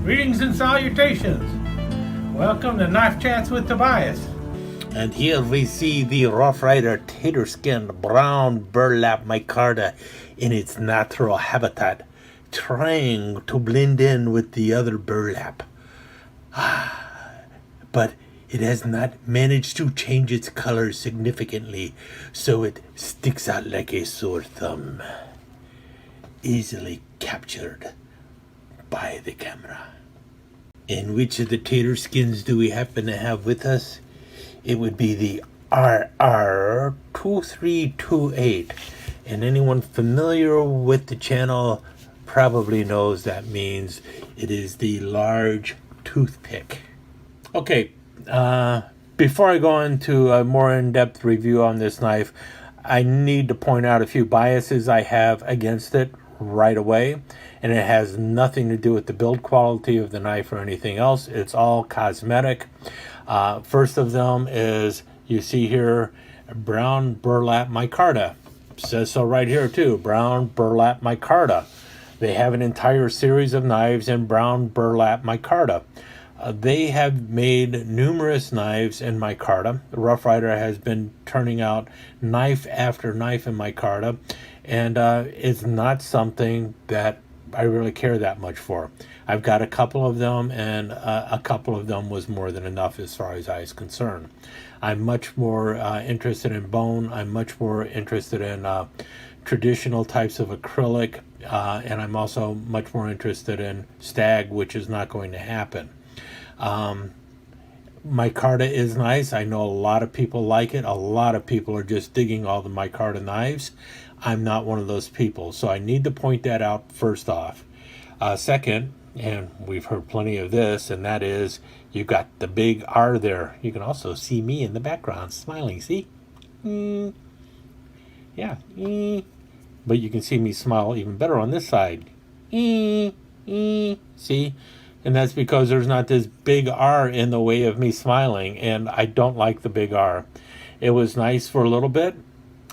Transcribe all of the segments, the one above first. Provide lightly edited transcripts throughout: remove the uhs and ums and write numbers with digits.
Greetings and salutations. Welcome to Knife Chats with Tobias. And here we see the Rough Ryder tater skin brown burlap micarta in its natural habitat, trying to blend in with the other burlap. But it has not managed to change its color significantly, so it sticks out like a sore thumb. Easily captured by the camera. And which of the tater skins do we happen to have with us? It would be the RR2328. And anyone familiar with the channel probably knows that means it is the large toothpick. Okay, before I go into a more in-depth review on this knife, I need to point out a few biases I have against it right away, and it has nothing to do with the build quality of the knife or anything else. It's all cosmetic. First of them is, you see here, brown burlap micarta. It says so right here too, brown burlap micarta. They have an entire series of knives in brown burlap micarta. They have made numerous knives in micarta. Rough Ryder has been turning out knife after knife in micarta, and it's not something that I really care that much for. I've got a couple of them, and a couple of them was more than enough as far as I was concerned. I'm much more interested in bone. I'm much more interested in traditional types of acrylic, and I'm also much more interested in stag, which is not going to happen. Micarta is nice. I know a lot of people like it. A lot of people are just digging all the micarta knives. I'm not one of those people, so I need to point that out first off. Second, and we've heard plenty of this, and that is you've got the big R there. You can also see me in the background smiling, see? Yeah. But you can see me smile even better on this side. See? And that's because there's not this big R in the way of me smiling, and I don't like the big R. It was nice for a little bit,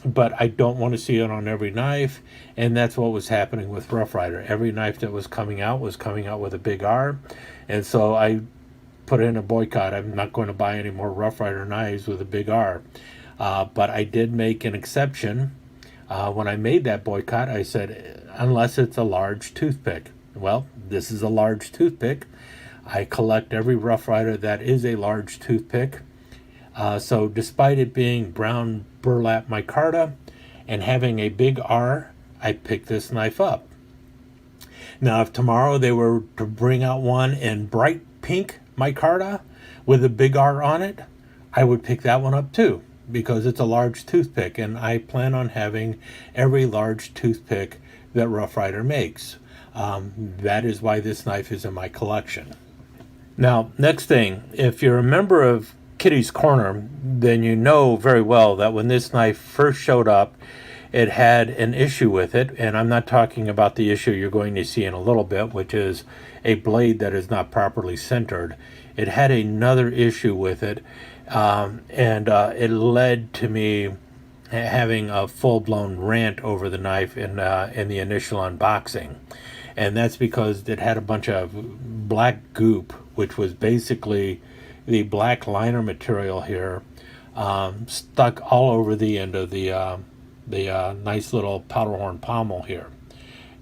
but I don't want to see it on every knife, and that's what was happening with Rough Ryder. Every knife that was coming out with a big R, and so I put in a boycott. I'm not going to buy any more Rough Ryder knives with a big R. But I did make an exception. When I made that boycott, I said, unless it's a large toothpick. Well, this is a large toothpick. I collect every Rough Ryder that is a large toothpick. So despite it being brown burlap micarta and having a big R, I picked this knife up. Now, if tomorrow they were to bring out one in bright pink micarta with a big R on it, I would pick that one up too, because it's a large toothpick, and I plan on having every large toothpick that Rough Ryder makes. That is why this knife is in my collection. Now, next thing, if you're a member of Kitty's Corner, then you know very well that when this knife first showed up, it had an issue with it, and I'm not talking about the issue you're going to see in a little bit, which is a blade that is not properly centered. It had another issue with it, and it led to me having a full-blown rant over the knife in the initial unboxing. And that's because it had a bunch of black goop, which was basically the black liner material here, stuck all over the end of the nice little powder horn pommel here.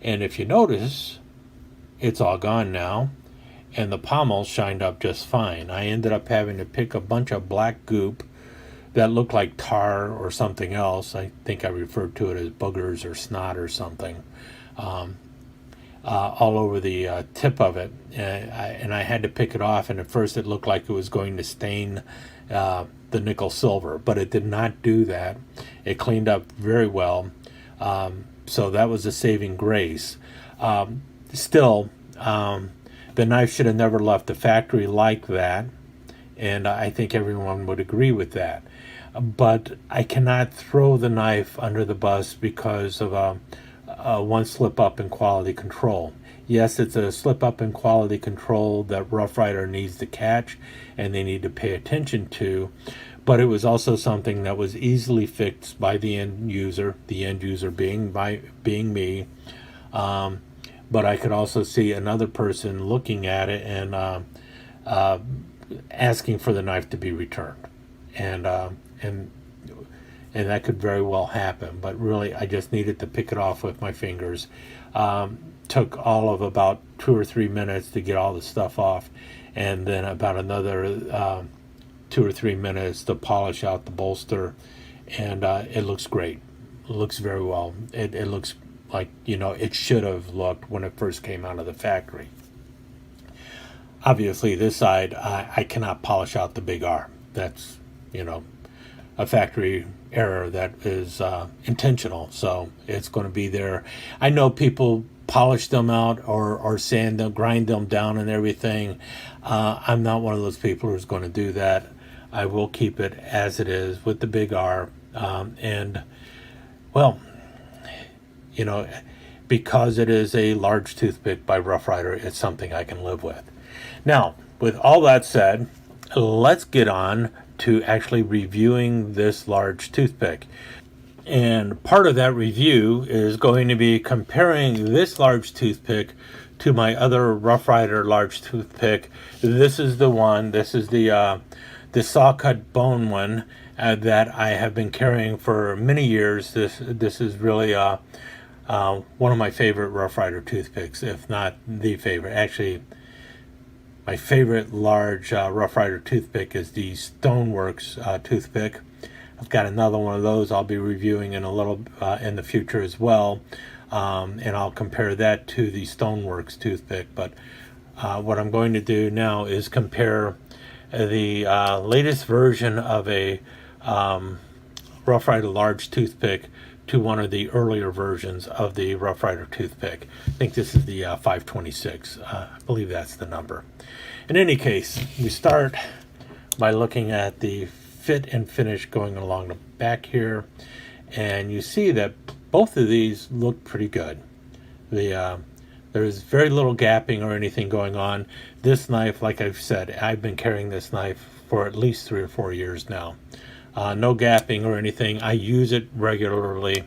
And if you notice, it's all gone now, and the pommel shined up just fine. I ended up having to pick a bunch of black goop that looked like tar or something else. I think I referred to it as boogers or snot or something. All over the tip of it, and I had to pick it off, and at first it looked like it was going to stain the nickel silver, but it did not do that. It cleaned up very well, so that was a saving grace. Still, the knife should have never left the factory like that, and I think everyone would agree with that. But I cannot throw the knife under the bus because of one slip up in quality control. Yes, it's a slip up in quality control that Rough Ryder needs to catch and they need to pay attention to, but it was also something that was easily fixed by the end user being me, but I could also see another person looking at it and asking for the knife to be returned, and that could very well happen. But really, I just needed to pick it off with my fingers. Took all of about 2 or 3 minutes to get all the stuff off, and then about another 2 or 3 minutes to polish out the bolster, and it looks great. It looks very well. It looks like, it should have looked when it first came out of the factory. Obviously, this side, I cannot polish out the big R. That's, a factory error that is intentional, so it's going to be there. I know people polish them out or sand them, grind them down and everything. I'm not one of those people who's going to do that. I will keep it as it is with the big R, and well, because it is a large toothpick by Rough Ryder, it's something I can live with. Now, with all that said, let's get on to actually reviewing this large toothpick. And part of that review is going to be comparing this large toothpick to my other Rough Ryder large toothpick. This is the one, this is the saw cut bone one that I have been carrying for many years. This is really one of my favorite Rough Ryder toothpicks, if not the favorite. Actually, my favorite large Rough Ryder toothpick is the Stoneworks toothpick. I've got another one of those I'll be reviewing in a little in the future as well, and I'll compare that to the Stoneworks toothpick. But what I'm going to do now is compare the latest version of a Rough Ryder large toothpick to one of the earlier versions of the Rough Ryder toothpick. I think this is the 526. I believe that's the number. In any case, we start by looking at the fit and finish going along the back here, and you see that both of these look pretty good. There's very little gapping or anything going on. This knife, like I've said, I've been carrying this knife for at least 3 or 4 years now. No gapping or anything. I use it regularly,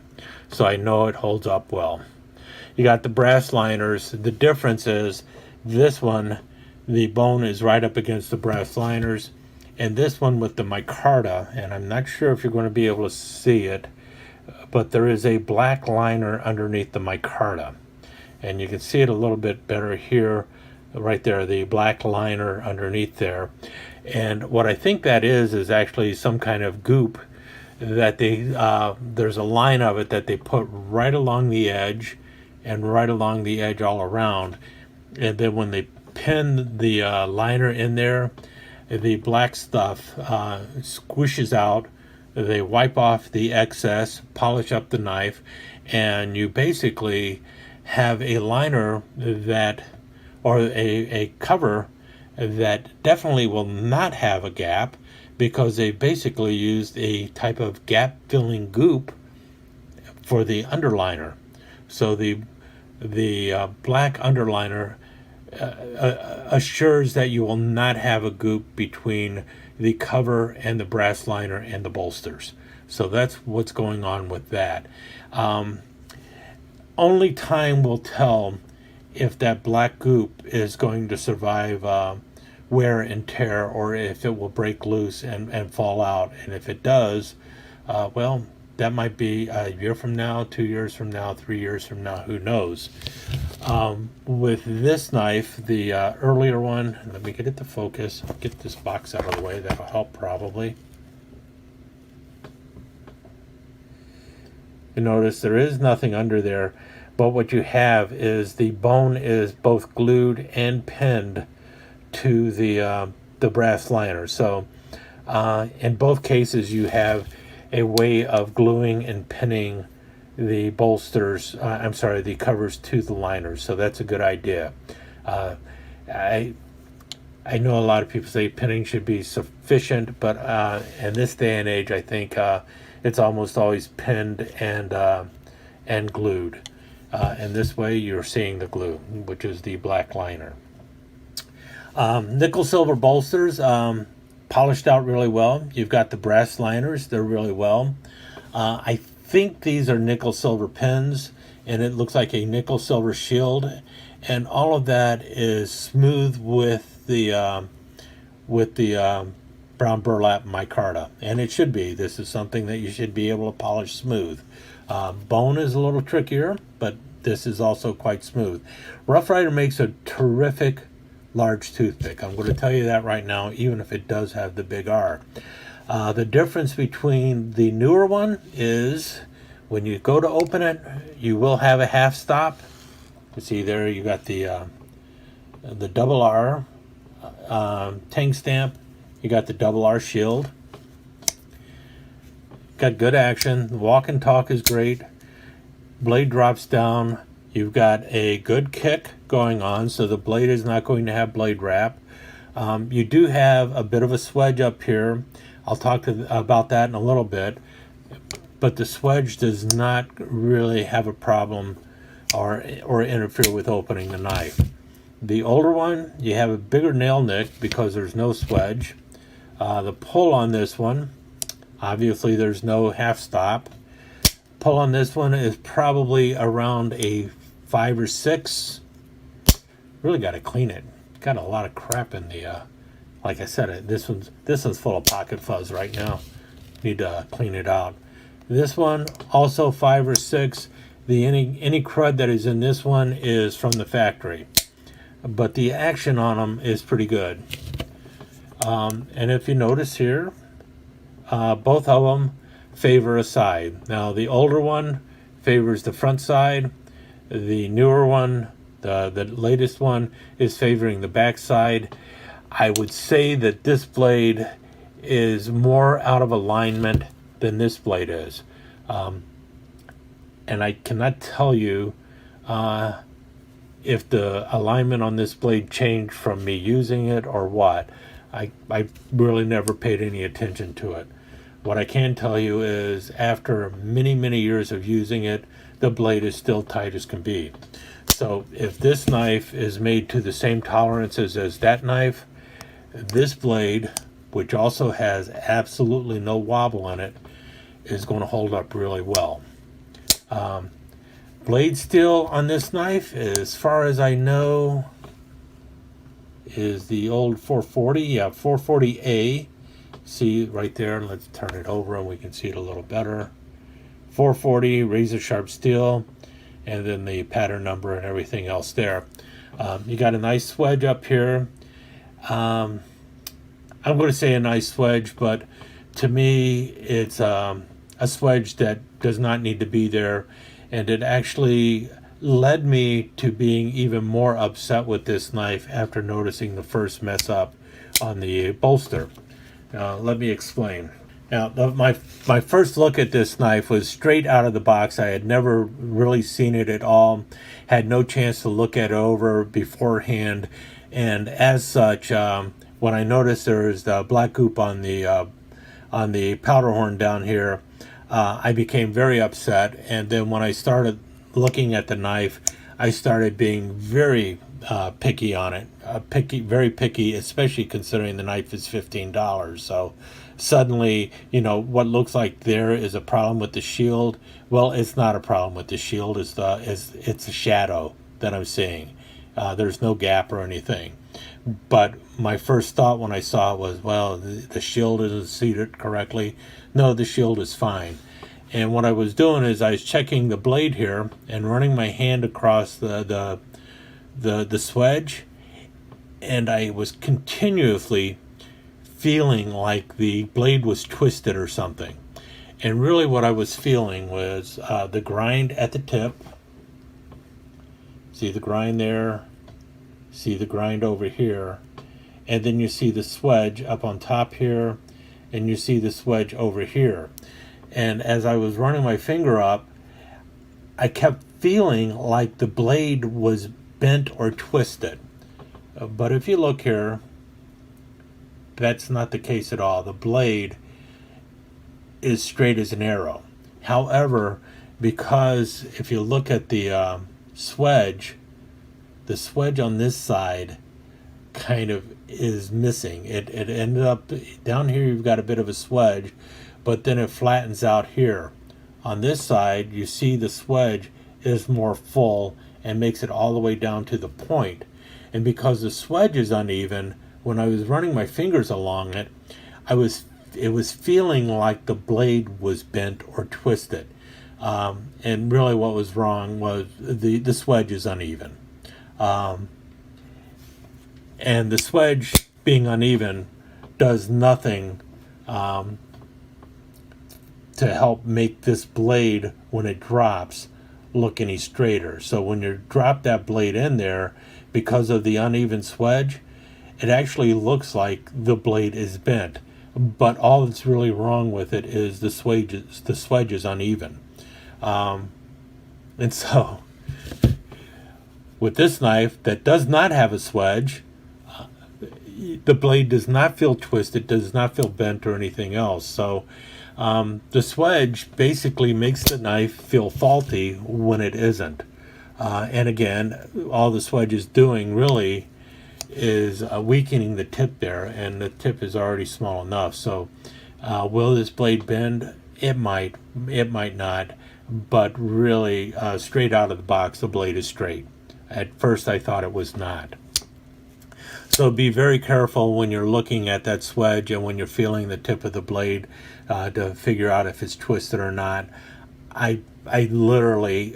so I know it holds up well. You got the brass liners. The difference is this one, the bone is right up against the brass liners, and this one with the micarta, and I'm not sure if you're going to be able to see it, but there is a black liner underneath the micarta, and you can see it a little bit better here, right there, the black liner underneath there. And what I think that is actually some kind of goop that there's a line of it that they put right along the edge and right along the edge all around, and then when they pin the liner in there, the black stuff squishes out. They wipe off the excess, polish up the knife, and you basically have a liner that, or a cover that definitely will not have a gap, because they basically used a type of gap filling goop for the underliner. So the black underliner assures that you will not have a goop between the cover and the brass liner and the bolsters. So that's what's going on with that. Only time will tell if that black goop is going to survive wear and tear, or if it will break loose and fall out. And if it does, well, that might be a year from now, 2 years from now, 3 years from now, who knows. With this knife, the earlier one, let me get it to focus, get this box out of the way, that'll help probably. You notice there is nothing under there, but what you have is the bone is both glued and pinned to the brass liner. So in both cases you have a way of gluing and pinning the bolsters, the covers to the liners. So that's a good idea. I know a lot of people say pinning should be sufficient, but in this day and age, I think it's almost always pinned and glued. And this way you're seeing the glue, which is the black liner. Nickel silver bolsters, polished out really well. You've got the brass liners, they're really well. I think these are nickel silver pins, and it looks like a nickel silver shield, and all of that is smooth with the brown burlap micarta, and it should be. This is something that you should be able to polish smooth. Bone is a little trickier, but this is also quite smooth. Rough Ryder makes a terrific large toothpick. I'm going to tell you that right now, even if it does have the big R. The difference between the newer one is when you go to open it, you will have a half stop. You see there, you got the double R tang stamp. You got the double R shield. Got good action. The walk and talk is great. Blade drops down. You've got a good kick going on, so the blade is not going to have blade wrap. You do have a bit of a swedge up here. I'll talk about that in a little bit. But the swedge does not really have a problem or interfere with opening the knife. The older one, you have a bigger nail nick because there's no swedge. The pull on this one, obviously there's no half stop. Pull on this one is probably around a 5 or 6. Really got to clean it. Got a lot of crap in the, like I said, this one's full of pocket fuzz right now. Need to clean it out. This one also 5 or 6. Any crud that is in this one is from the factory, but the action on them is pretty good. And if you notice here, both of them favor a side. Now the older one favors the front side. The newer one, the latest one, is favoring the back side. I would say that this blade is more out of alignment than this blade is. And I cannot tell you if the alignment on this blade changed from me using it or what. I really never paid any attention to it. What I can tell you is after many, many years of using it, the blade is still tight as can be. So if this knife is made to the same tolerances as that knife, this blade, which also has absolutely no wobble in it, is going to hold up really well. Blade steel on this knife, as far as I know, is the old 440. Yeah, 440A. See right there. Let's turn it over and we can see it a little better. 440 razor sharp steel, and then the pattern number and everything else there. You got a nice swedge up here. I'm going to say a nice swedge, but to me it's a swedge that does not need to be there, and it actually led me to being even more upset with this knife after noticing the first mess up on the bolster. Now let me explain. Now my first look at this knife was straight out of the box. I had never really seen it at all, had no chance to look it over beforehand, and as such, when I noticed there's the black goop on the powder horn down here, I became very upset. And then when I started looking at the knife, I started being very picky on it. Very picky, especially considering the knife is $15. So suddenly, what looks like there is a problem with the shield. Well, it's not a problem with the shield. It's a shadow that I'm seeing. There's no gap or anything. But my first thought when I saw it was, well, the shield isn't seated correctly. No, the shield is fine. And what I was doing is I was checking the blade here and running my hand across the swedge, and I was continuously feeling like the blade was twisted or something. And really what I was feeling was the grind at the tip. See the grind there? See the grind over here, and then you see the swedge up on top here, and you see the swedge over here. And as I was running my finger up, I kept feeling like the blade was bent or twisted. But if you look here, that's not the case at all. The blade is straight as an arrow. However, because if you look at the swedge on this side kind of is missing. It ended up down here, you've got a bit of a swedge, but then it flattens out here. On this side, you see the swedge is more full and makes it all the way down to the point. And because the swedge is uneven, when I was running my fingers along it, it was feeling like the blade was bent or twisted. And really what was wrong was the swedge is uneven. And the swedge being uneven does nothing to help make this blade, when it drops, look any straighter. So when you drop that blade in there, because of the uneven swedge, it actually looks like the blade is bent. But all that's really wrong with it is the swedge is uneven. And so with this knife that does not have a swedge, the blade does not feel twisted, does not feel bent or anything else. So the swedge basically makes the knife feel faulty when it isn't. And again, all the swedge is doing really is weakening the tip there, and the tip is already small enough. So will this blade bend? It might not, but really straight out of the box the blade is straight. At first I thought it was not. So be very careful when you're looking at that swedge and when you're feeling the tip of the blade to figure out if it's twisted or not. I literally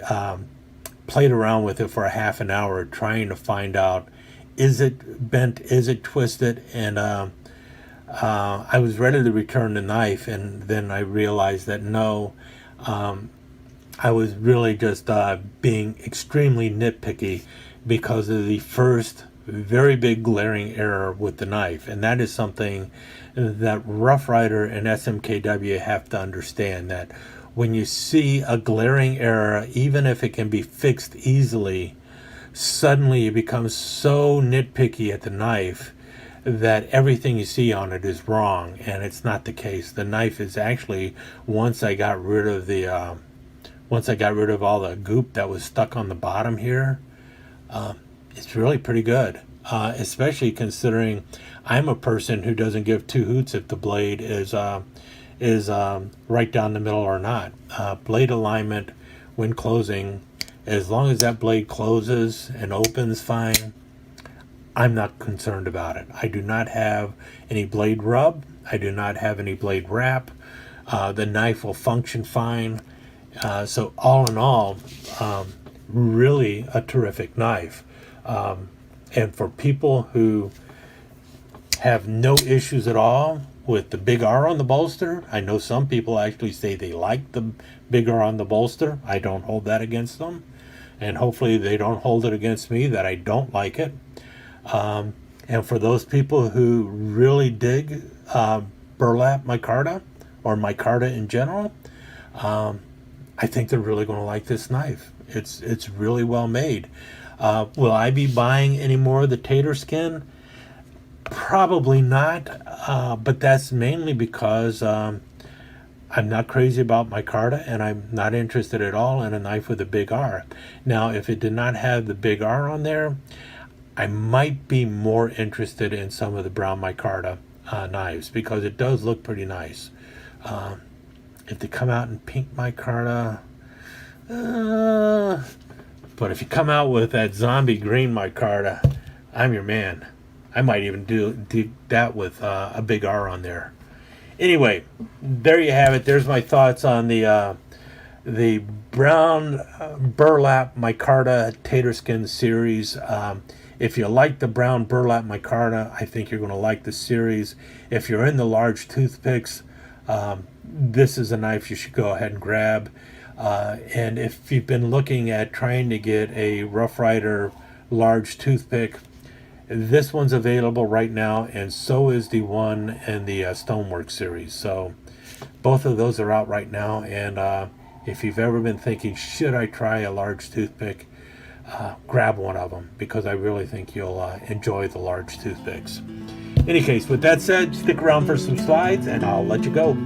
played around with it for a half an hour trying to find out, is it bent, is it twisted? And I was ready to return the knife, and then I realized that no, I was really just being extremely nitpicky because of the first very big glaring error with the knife. And that is something that Rough Ryder and SMKW have to understand, that when you see a glaring error, even if it can be fixed easily, suddenly you become so nitpicky at the knife that everything you see on it is wrong, and it's not the case. The knife is actually, once I got rid of all the goop that was stuck on the bottom here, it's really pretty good, especially considering I'm a person who doesn't give two hoots if the blade is right down the middle or not. Blade alignment when closing, as long as that blade closes and opens fine, I'm not concerned about it. I do not have any blade rub. I do not have any blade wrap. The knife will function fine. So all in all, really a terrific knife. And for people who have no issues at all with the big R on the bolster, I know some people actually say they like the big R on the bolster. I don't hold that against them. And hopefully they don't hold it against me that I don't like it. And for those people who really dig Burlap Micarta, or Micarta in general, I think they're really going to like this knife. It's really well made. Will I be buying any more of the Tater skin? Probably not, but that's mainly because I'm not crazy about Micarta, and I'm not interested at all in a knife with a big R. Now, if it did not have the big R on there, I might be more interested in some of the brown Micarta knives, because it does look pretty nice. If they come out in pink Micarta, but if you come out with that zombie green Micarta, I'm your man. I might even do that with a big R on there. Anyway, there you have it. There's my thoughts on the brown Burlap Micarta Tater Skin series. If you like the brown Burlap Micarta, I think you're going to like the series. If you're in the large toothpicks, this is a knife you should go ahead and grab. And if you've been looking at trying to get a Rough Ryder large toothpick, this one's available right now, and so is the one in the Stonework series. So both of those are out right now, and if you've ever been thinking, should I try a large toothpick, grab one of them, because I really think you'll enjoy the large toothpicks. In any case, with that said, stick around for some slides, and I'll let you go.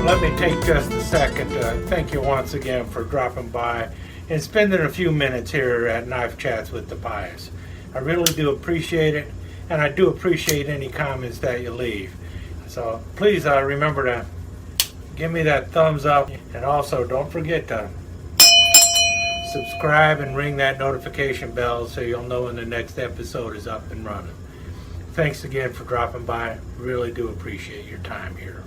let me take just a second to thank you once again for dropping by and spending a few minutes here at Knife Chats with Tobias. I really do appreciate it, and I do appreciate any comments that you leave. So please remember to give me that thumbs up, and also don't forget to subscribe and ring that notification bell so you'll know when the next episode is up and running. Thanks again for dropping by. Really do appreciate your time here.